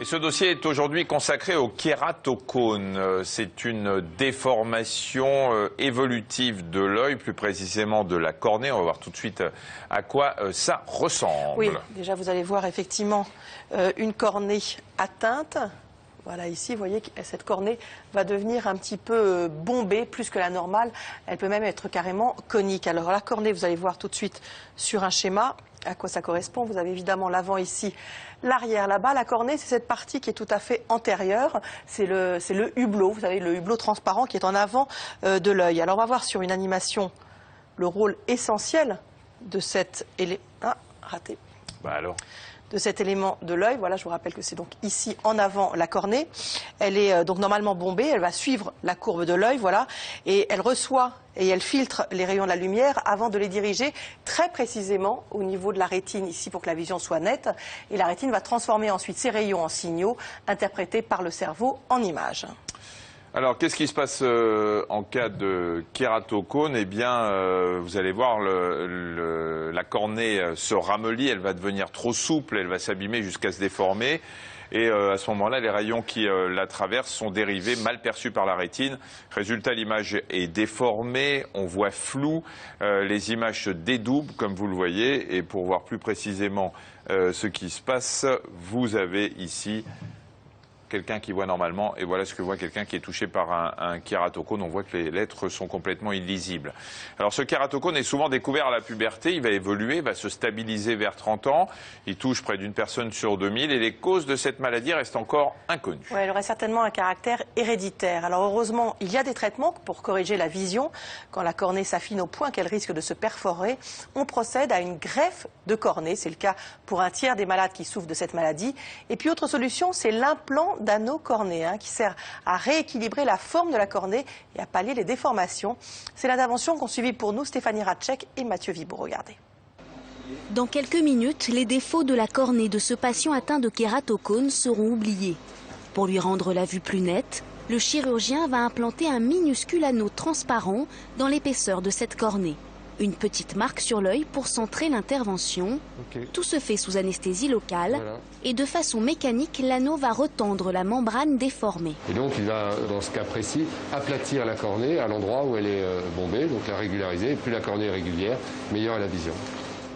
Et ce dossier est aujourd'hui consacré au kératocone. C'est une déformation évolutive de l'œil, plus précisément de la cornée. On va voir tout de suite à quoi ça ressemble. Oui, déjà vous allez voir effectivement une cornée atteinte. Voilà, ici, vous voyez que cette cornée va devenir un petit peu bombée, plus que la normale. Elle peut même être carrément conique. Alors la cornée, vous allez voir tout de suite sur un schéma à quoi ça correspond. Vous avez évidemment l'avant ici, l'arrière là-bas. La cornée, c'est cette partie qui est tout à fait antérieure. C'est le hublot, vous savez, le hublot transparent qui est en avant de l'œil. Alors on va voir sur une animation le rôle essentiel de cet élément. Ah, raté. Bah alors. De cet élément de l'œil. Voilà, je vous rappelle que c'est donc ici en avant la cornée. Elle est donc normalement bombée, elle va suivre la courbe de l'œil, voilà, et elle reçoit et elle filtre les rayons de la lumière avant de les diriger très précisément au niveau de la rétine ici pour que la vision soit nette. Et la rétine va transformer ensuite ces rayons en signaux interprétés par le cerveau en images. Alors, qu'est-ce qui se passe en cas de kératocone? Eh bien, vous allez voir, la cornée se ramollit, elle va devenir trop souple, elle va s'abîmer jusqu'à se déformer. Et à ce moment-là, les rayons qui la traversent sont dérivés, mal perçus par la rétine. Résultat, l'image est déformée, on voit flou, les images se dédoublent, comme vous le voyez. Et pour voir plus précisément ce qui se passe, vous avez ici quelqu'un qui voit normalement, et voilà ce que voit quelqu'un qui est touché par un kératocone. On voit que les lettres sont complètement illisibles. Alors ce kératocone est souvent découvert à la puberté, il va évoluer, va se stabiliser vers 30 ans, il touche près d'une personne sur 2000 et les causes de cette maladie restent encore inconnues. Ouais, elle aurait certainement un caractère héréditaire. Alors heureusement, il y a des traitements pour corriger la vision. Quand la cornée s'affine au point qu'elle risque de se perforer, on procède à une greffe de cornée. C'est le cas pour un tiers des malades qui souffrent de cette maladie. Et puis autre solution, c'est l'implant d'anneau cornéen qui sert à rééquilibrer la forme de la cornée et à pallier les déformations. C'est l'intervention qu'ont suivi pour nous Stéphanie Ratchek et Mathieu Vibo. Regardez. Dans quelques minutes, les défauts de la cornée de ce patient atteint de kératocone seront oubliés. Pour lui rendre la vue plus nette, le chirurgien va implanter un minuscule anneau transparent dans l'épaisseur de cette cornée. Une petite marque sur l'œil pour centrer l'intervention. Tout se fait sous anesthésie locale et de façon mécanique, l'anneau va retendre la membrane déformée. Et donc il va, dans ce cas précis, aplatir la cornée à l'endroit où elle est bombée, donc la régulariser. Et plus la cornée est régulière, meilleure est la vision.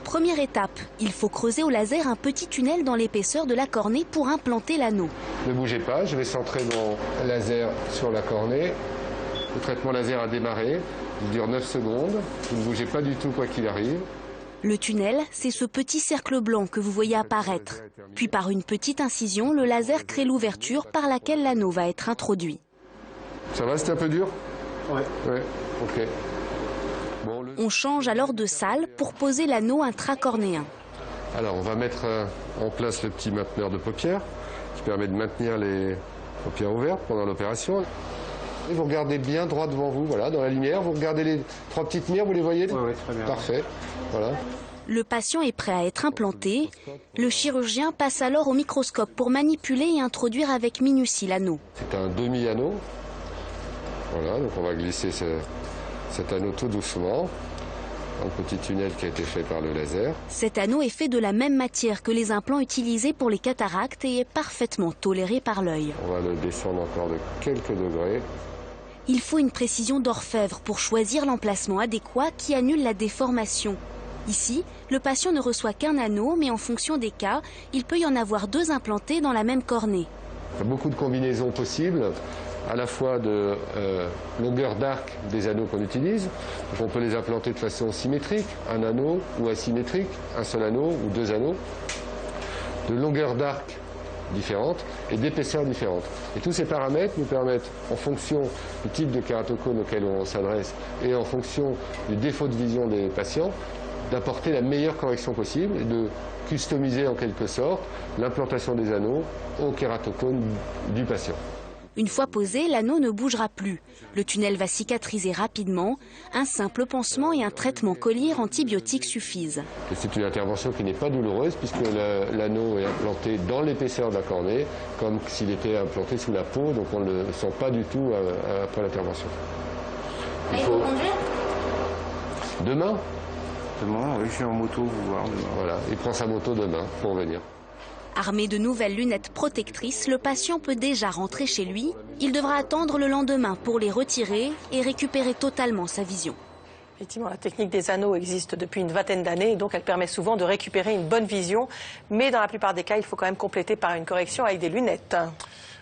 Première étape, il faut creuser au laser un petit tunnel dans l'épaisseur de la cornée pour implanter l'anneau. Ne bougez pas, je vais centrer mon laser sur la cornée. Le traitement laser a démarré. Il dure 9 secondes, vous ne bougez pas du tout quoi qu'il arrive. Le tunnel, c'est ce petit cercle blanc que vous voyez apparaître. Puis par une petite incision, le laser crée l'ouverture par laquelle l'anneau va être introduit. Ça va, c'est un peu dur? Ouais. Ouais, ok. Bon, on change alors de salle pour poser l'anneau intracornéen. Alors on va mettre en place le petit mainteneur de paupières qui permet de maintenir les paupières ouvertes pendant l'opération. Et vous regardez bien droit devant vous, voilà, dans la lumière. Vous regardez les 3 petites mires, vous les voyez? Oui, très bien. Parfait, voilà. Le patient est prêt à être implanté. Le chirurgien passe alors au microscope pour manipuler et introduire avec minutie l'anneau. C'est un demi-anneau. Voilà, donc on va glisser cet anneau tout doucement dans le petit tunnel qui a été fait par le laser. Cet anneau est fait de la même matière que les implants utilisés pour les cataractes et est parfaitement toléré par l'œil. On va le descendre encore de quelques degrés. Il faut une précision d'orfèvre pour choisir l'emplacement adéquat qui annule la déformation. Ici, le patient ne reçoit qu'un anneau, mais en fonction des cas, il peut y en avoir 2 implantés dans la même cornée. Il y a beaucoup de combinaisons possibles, à la fois de longueur d'arc des anneaux qu'on utilise. Donc on peut les implanter de façon symétrique, un anneau ou asymétrique, un seul anneau ou 2 anneaux, de longueur d'arc différentes et d'épaisseur différentes. Et tous ces paramètres nous permettent, en fonction du type de kératocone auquel on s'adresse et en fonction du défaut de vision des patients, d'apporter la meilleure correction possible et de customiser en quelque sorte l'implantation des anneaux au kératocone du patient. Une fois posé, l'anneau ne bougera plus. Le tunnel va cicatriser rapidement. Un simple pansement et un traitement collier antibiotique suffisent. C'est une intervention qui n'est pas douloureuse puisque l'anneau est implanté dans l'épaisseur de la cornée, comme s'il était implanté sous la peau, donc on ne le sent pas du tout après l'intervention. Il faut conduire? Demain? Demain, oui, je suis en moto, vous voir demain. Voilà, il prend sa moto demain pour venir. Armé de nouvelles lunettes protectrices, le patient peut déjà rentrer chez lui. Il devra attendre le lendemain pour les retirer et récupérer totalement sa vision. Effectivement, la technique des anneaux existe depuis une vingtaine d'années et donc elle permet souvent de récupérer une bonne vision. Mais dans la plupart des cas, il faut quand même compléter par une correction avec des lunettes.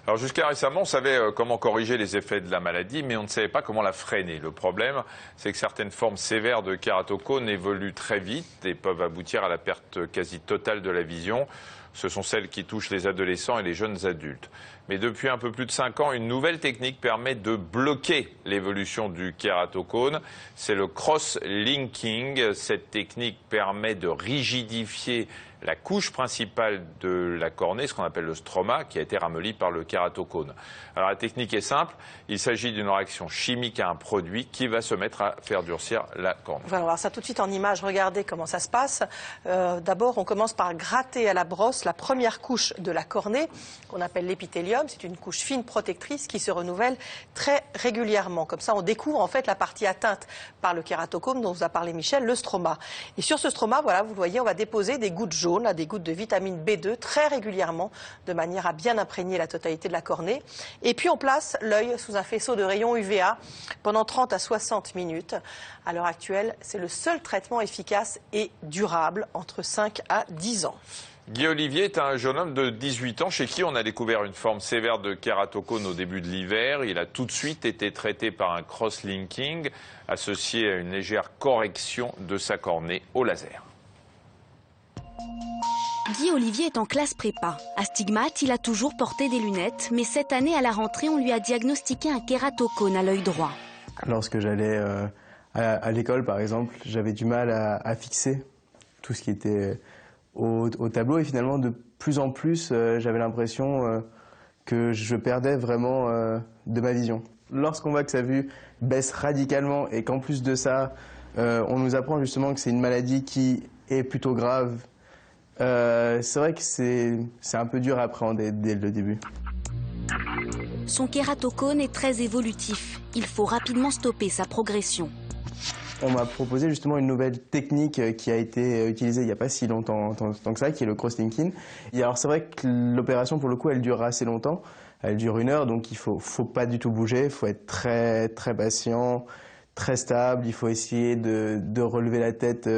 Alors jusqu'à récemment, on savait comment corriger les effets de la maladie, mais on ne savait pas comment la freiner. Le problème, c'est que certaines formes sévères de kératocone évoluent très vite et peuvent aboutir à la perte quasi totale de la vision. Ce sont celles qui touchent les adolescents et les jeunes adultes. Mais depuis un peu plus de 5 ans, une nouvelle technique permet de bloquer l'évolution du kératocone. C'est le cross-linking. Cette technique permet de rigidifier la couche principale de la cornée, ce qu'on appelle le stroma, qui a été ramolli par le kératocone. Alors la technique est simple, il s'agit d'une réaction chimique à un produit qui va se mettre à faire durcir la cornée. On va voir ça tout de suite en image, regardez comment ça se passe. D'abord, on commence par gratter à la brosse la première couche de la cornée, qu'on appelle l'épithélium. C'est une couche fine protectrice qui se renouvelle très régulièrement. Comme ça, on découvre en fait la partie atteinte par le kératocone dont vous a parlé Michel, le stroma. Et sur ce stroma, voilà, vous le voyez, on va déposer des gouttes jaunes, des gouttes de vitamine B2 très régulièrement, de manière à bien imprégner la totalité de la cornée. Et puis on place l'œil sous un faisceau de rayons UVA pendant 30 à 60 minutes. À l'heure actuelle, c'est le seul traitement efficace et durable, entre 5 à 10 ans. Guy Olivier est un jeune homme de 18 ans chez qui on a découvert une forme sévère de kératocone au début de l'hiver. Il a tout de suite été traité par un cross-linking associé à une légère correction de sa cornée au laser. Guy Olivier est en classe prépa. Astigmate, il a toujours porté des lunettes, mais cette année à la rentrée, on lui a diagnostiqué un kératocone à l'œil droit. Lorsque j'allais à l'école, par exemple, j'avais du mal à fixer tout ce qui était au tableau et finalement, de plus en plus, j'avais l'impression que je perdais vraiment de ma vision. Lorsqu'on voit que sa vue baisse radicalement et qu'en plus de ça, on nous apprend justement que c'est une maladie qui est plutôt grave, c'est vrai que c'est un peu dur à appréhender dès le début. Son kératocone est très évolutif. Il faut rapidement stopper sa progression. On m'a proposé justement une nouvelle technique qui a été utilisée il n'y a pas si longtemps que ça, qui est le cross-linking. Et alors c'est vrai que l'opération pour le coup elle dure assez longtemps, elle dure 1 heure, donc il faut pas du tout bouger, il faut être très très patient, très stable, il faut essayer de relever la tête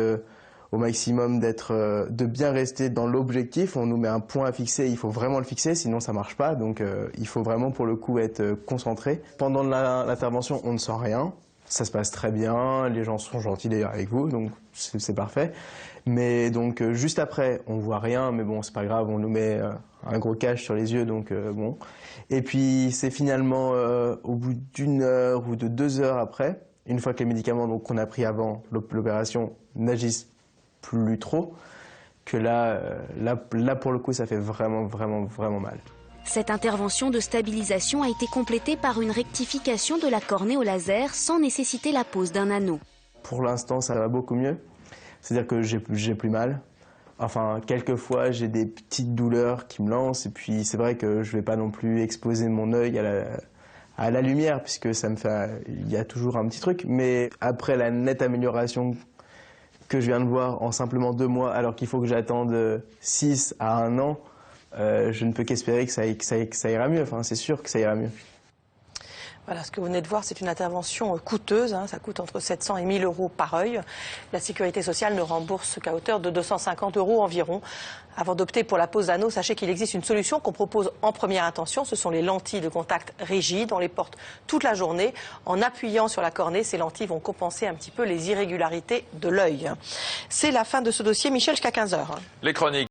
au maximum, de bien rester dans l'objectif. On nous met un point à fixer, il faut vraiment le fixer, sinon ça marche pas, donc il faut vraiment pour le coup être concentré. Pendant l'intervention on ne sent rien. Ça se passe très bien, les gens sont gentils d'ailleurs avec vous, donc c'est parfait. Mais donc juste après, on voit rien, mais bon, c'est pas grave, on nous met un gros cache sur les yeux, donc bon. Et puis c'est finalement au bout d'1 heure ou de 2 heures après, une fois que les médicaments qu'on a pris avant l'opération n'agissent plus trop, que là pour le coup, ça fait vraiment mal. Cette intervention de stabilisation a été complétée par une rectification de la cornée au laser sans nécessiter la pose d'un anneau. Pour l'instant, ça va beaucoup mieux. C'est-à-dire que j'ai plus mal. Enfin, quelquefois, j'ai des petites douleurs qui me lancent. Et puis, c'est vrai que je ne vais pas non plus exposer mon œil à la lumière, puisque il y a toujours un petit truc. Mais après la nette amélioration que je viens de voir en simplement 2 mois, alors qu'il faut que j'attende 6 à 1 an, je ne peux qu'espérer que ça ira mieux. Enfin, c'est sûr que ça ira mieux. Voilà, ce que vous venez de voir, c'est une intervention coûteuse. Ça coûte entre 700 et 1 000 euros par œil. La sécurité sociale ne rembourse qu'à hauteur de 250 euros environ. Avant d'opter pour la pose d'anneau, sachez qu'il existe une solution qu'on propose en première intention. Ce sont les lentilles de contact rigides. On les porte toute la journée. En appuyant sur la cornée, ces lentilles vont compenser un petit peu les irrégularités de l'œil. C'est la fin de ce dossier. Michel, jusqu'à 15 h. Les chroniques.